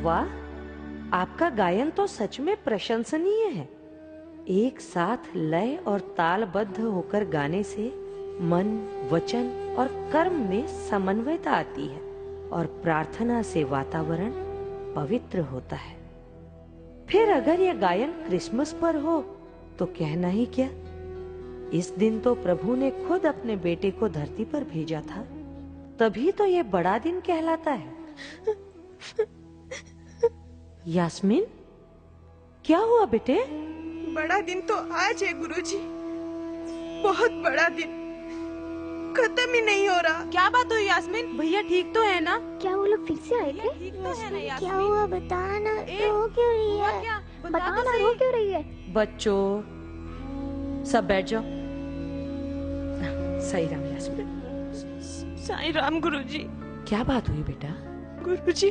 वाह, आपका गायन तो सच में प्रशंसनीय है। एक साथ लय और तालबद्ध होकर गाने से मन, वचन और कर्म में समन्वयता आती है और प्रार्थना से वातावरण पवित्र होता है। फिर अगर यह गायन क्रिसमस पर हो तो कहना ही क्या। इस दिन तो प्रभु ने खुद अपने बेटे को धरती पर भेजा था, तभी तो ये बड़ा दिन कहलाता है। यास्मीन, क्या हुआ बेटे? बड़ा दिन तो आज है गुरुजी, बहुत बड़ा दिन, खत्म ही नहीं हो रहा। क्या बात हुई यास्मीन? भैया ठीक तो है ना? क्या वो लोग फिर से आए थे? ठीक तो है ना यास्मीन? क्या हुआ बताना, रो क्यों रही है? क्या? बताना, रो क्यों रही है? बच्चों सब बैठ जाओ। सही राम यास्मीन। साईं राम गुरुजी। क्या बात हुई बेटा? गुरुजी,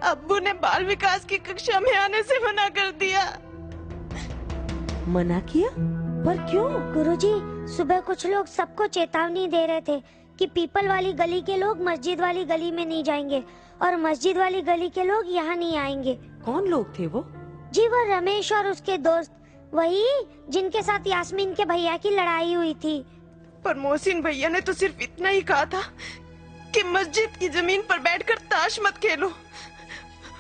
अब्बू ने बाल विकास की कक्षा में आने से मना कर दिया। मना किया? पर क्यों? गुरुजी, सुबह कुछ लोग सबको चेतावनी दे रहे थे कि पीपल वाली गली के लोग मस्जिद वाली गली में नहीं जाएंगे और मस्जिद वाली गली के लोग यहाँ नहीं आएंगे। कौन लोग थे वो? जी वो रमेश और उसके दोस्त, वही जिनके साथ यास्मीन के भैया की लड़ाई हुई थी। पर मोहसिन भैया ने तो सिर्फ इतना ही कहा था कि मस्जिद की जमीन पर बैठकर ताश मत खेलो।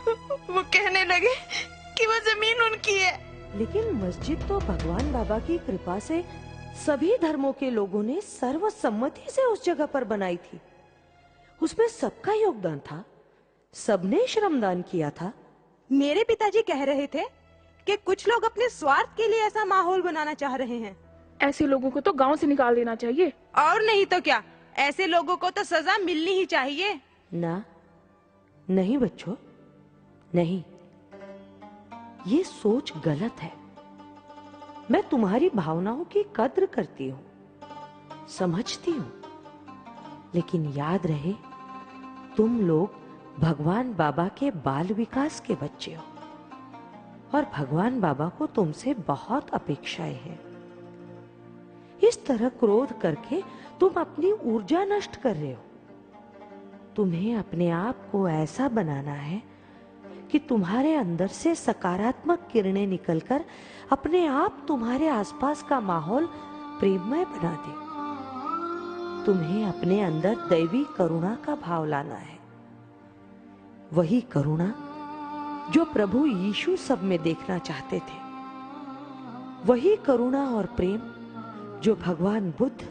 वो कहने लगे कि वो जमीन उनकी है। लेकिन मस्जिद तो भगवान बाबा की कृपा से सभी धर्मों के लोगों ने सर्वसम्मति से उस जगह पर बनाई थी। उसमें सबका योगदान था, सबने श्रमदान किया था। मेरे पिताजी कह रहे थे कि कुछ लोग अपने स्वार्थ के लिए ऐसा माहौल बनाना चाह रहे हैं। ऐसे लोगों को तो गांव से निकाल देना चाहिए। और नहीं तो क्या, ऐसे लोगों को तो सजा मिलनी ही चाहिए। ना, नहीं बच्चों, नहीं, ये सोच गलत है। मैं तुम्हारी भावनाओं की कद्र करती हूँ, समझती हूँ, लेकिन याद रहे तुम लोग भगवान बाबा के बाल विकास के बच्चे हो और भगवान बाबा को तुमसे बहुत अपेक्षाएं हैं। इस तरह क्रोध करके तुम अपनी ऊर्जा नष्ट कर रहे हो। तुम्हें अपने आप को ऐसा बनाना है कि तुम्हारे अंदर से सकारात्मक किरणें निकलकर अपने आप तुम्हारे आसपास का माहौल प्रेममय बना दे। तुम्हें अपने अंदर दैवी करुणा का भाव लाना है, वही करुणा जो प्रभु यीशु सब में देखना चाहते थे, वही करुणा और प्रेम जो भगवान बुद्ध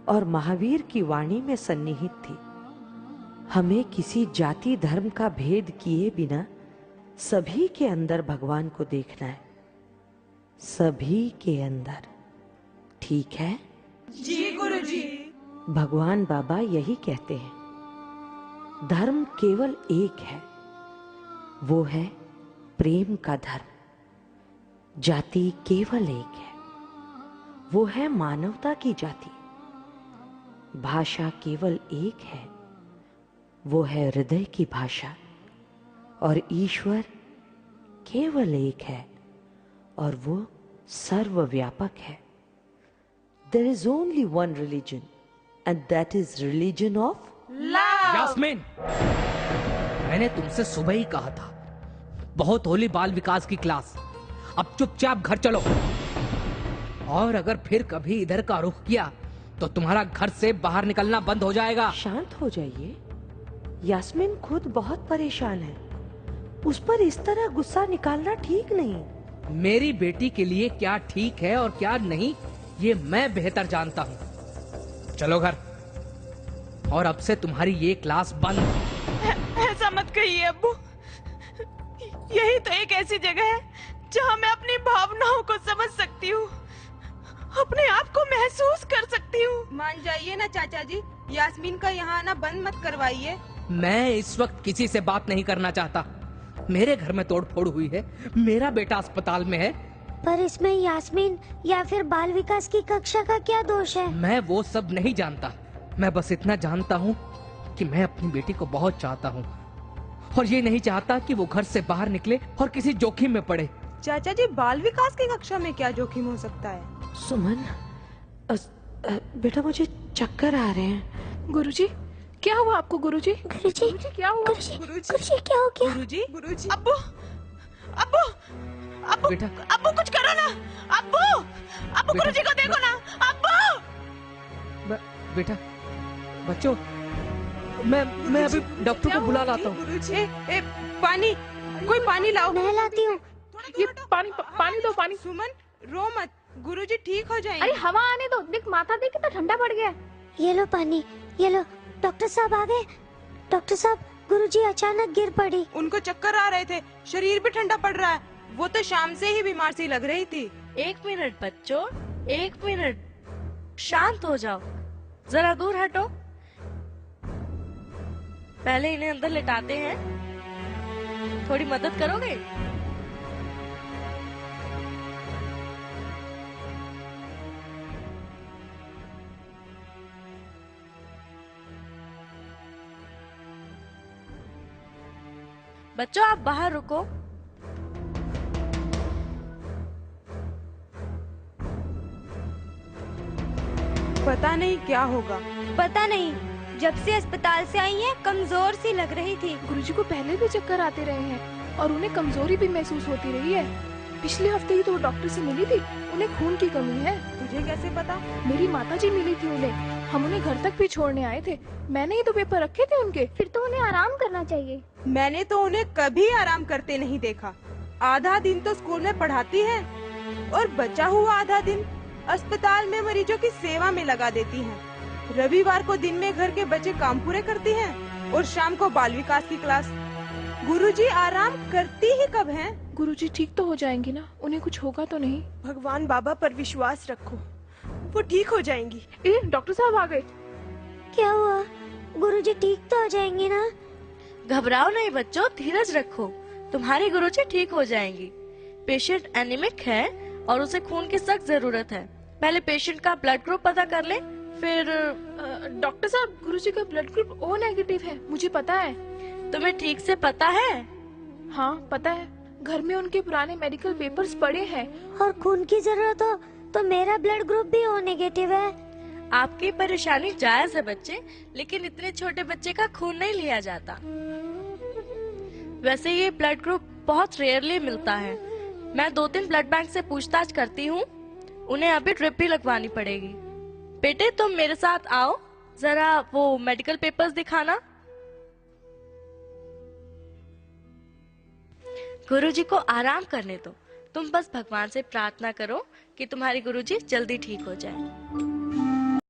और महावीर की वाणी में सन्निहित थी। हमें किसी जाति धर्म का भेद किए बिना सभी के अंदर भगवान को देखना है, सभी के अंदर। ठीक है? जी गुरुजी। भगवान बाबा यही कहते हैं, धर्म केवल एक है, वो है प्रेम का धर्म। जाति केवल एक है, वो है मानवता की जाति। भाषा केवल एक है, वो है हृदय की भाषा। और ईश्वर केवल एक है और वो सर्वव्यापक है। There is only one religion and that is religion of love. Yasmin, मैंने तुमसे सुबह ही कहा था, बहुत होली बाल विकास की क्लास, अब चुपचाप घर चलो। और अगर फिर कभी इधर का रुख किया तो तुम्हारा घर से बाहर निकलना बंद हो जाएगा। शांत हो जाइए। यास्मीन खुद बहुत परेशान है, उस पर इस तरह गुस्सा निकालना ठीक नहीं। मेरी बेटी के लिए क्या ठीक है और क्या नहीं, ये मैं बेहतर जानता हूँ। चलो घर, और अब से तुम्हारी ये क्लास बंद। ऐसा मत कहिए अब्बू, यही तो एक ऐसी जगह है जहाँ मैं अपनी भावनाओं को समझ सकती हूँ, अपने आप को महसूस कर सकती हूँ। मान जाइए ना चाचा जी, यास्मीन का यहाँ आना बंद मत करवाइए। मैं इस वक्त किसी से बात नहीं करना चाहता। मेरे घर में तोड़फोड़ हुई है, मेरा बेटा अस्पताल में है। पर इसमें यास्मीन या फिर बाल विकास की कक्षा का क्या दोष है? मैं वो सब नहीं जानता, मैं बस इतना जानता हूँ कि मैं अपनी बेटी को बहुत चाहता हूँ और ये नहीं चाहता कि वो घर से बाहर निकले और किसी जोखिम में पड़े। चाचा जी, बाल विकास की कक्षा में क्या जोखिम हो सकता है? सुमन, बेटा मुझे चक्कर आ रहे हैं। गुरुजी, क्या हुआ आपको गुरुजी? गुरुजी, क्या हुआ? गुरुजी क्या हो गया? गुरुजी अब्बू अब्बू अब्बू बेटा। अब्बू कुछ करो ना। अब्बू अब्बू बेटा, गुरुजी को देखो ना। अब्बू बेटा, बच्चों, मैं अभी डॉक्टर को बुला लाता हूँ। गुरुजी ए, पानी, कोई पानी लाओ। मैं लाती हूँ। ये पानी दो, पानी। सुमन रो मत, गुरुजी ठीक हो अरे जाएंगे। हवा आने दो, देख माथा देख कितना ठंडा पड़ गया। ये लो पानी, ये लो। डॉक्टर साहब आ गए। डॉक्टर साहब, गुरुजी अचानक गिर पड़ी। उनको चक्कर आ रहे थे, शरीर भी ठंडा पड़ रहा है। वो तो शाम से ही बीमार सी लग रही थी। 1 मिनट बच्चों, 1 मिनट, शांत हो जाओ, जरा दूर हटो। पहले इन्हें अंदर लेटाते हैं, थोड़ी मदद करोगे? बच्चों आप बाहर रुको। पता नहीं क्या होगा। पता नहीं, जब से अस्पताल से आई हैं कमजोर सी लग रही थी। गुरुजी को पहले भी चक्कर आते रहे हैं और उन्हें कमजोरी भी महसूस होती रही है। पिछले हफ्ते ही तो वो डॉक्टर से मिली थी, उन्हें खून की कमी है। तुझे कैसे पता? मेरी माताजी मिली थी उन्हें, हम उन्हें घर तक भी छोड़ने आए थे। मैंने ही तो पेपर रखे थे उनके। फिर तो उन्हें आराम करना चाहिए। मैंने तो उन्हें कभी आराम करते नहीं देखा। आधा दिन तो स्कूल में पढ़ाती है और बचा हुआ आधा दिन अस्पताल में मरीजों की सेवा में लगा देती हैं। रविवार को दिन में घर के बच्चे काम पूरे करती हैं और शाम को बाल विकास की क्लास। गुरुजी आराम करती ही कब हैं? गुरुजी ठीक तो हो जाएंगी ना? उन्हें कुछ होगा तो नहीं? भगवान बाबा पर विश्वास रखो, वो ठीक हो जाएंगी। ए, डॉक्टर साहब आ गए। क्या हुआ? गुरुजी ठीक तो हो जाएंगे ना? घबराओ नहीं बच्चों, धीरज रखो, तुम्हारी गुरुजी ठीक हो जाएंगी। पेशेंट एनीमिक है और उसे खून की सख्त जरूरत है। पहले पेशेंट का ब्लड ग्रुप पता कर ले, फिर डॉक्टर साहब, गुरुजी का ब्लड ग्रुप ओ नेगेटिव है, मुझे पता है। तुम्हें ठीक से पता है? हाँ पता है, घर में उनके पुराने मेडिकल पेपर्स पड़े हैं। और खून की जरूरत हो तो मेरा ब्लड ग्रुप भी ओ नेगेटिव है। आपकी परेशानी जायज है बच्चे, लेकिन इतने छोटे बच्चे का खून नहीं लिया जाता। वैसे ये ब्लड ग्रुप बहुत रेयरली मिलता है। मैं 2-3 ब्लड बैंक से पूछताछ करती हूँ, उन्हें अभी ड्रिप भी लगवानी पड़ेगी। बेटे तुम मेरे साथ आओ, जरा वो मेडिकल पेपर्स दिखाना। गुरुजी को आराम करने दो, तुम बस भगवान से प्रार्थना करो कि तुम्हारी गुरुजी जल्दी ठीक हो जाए।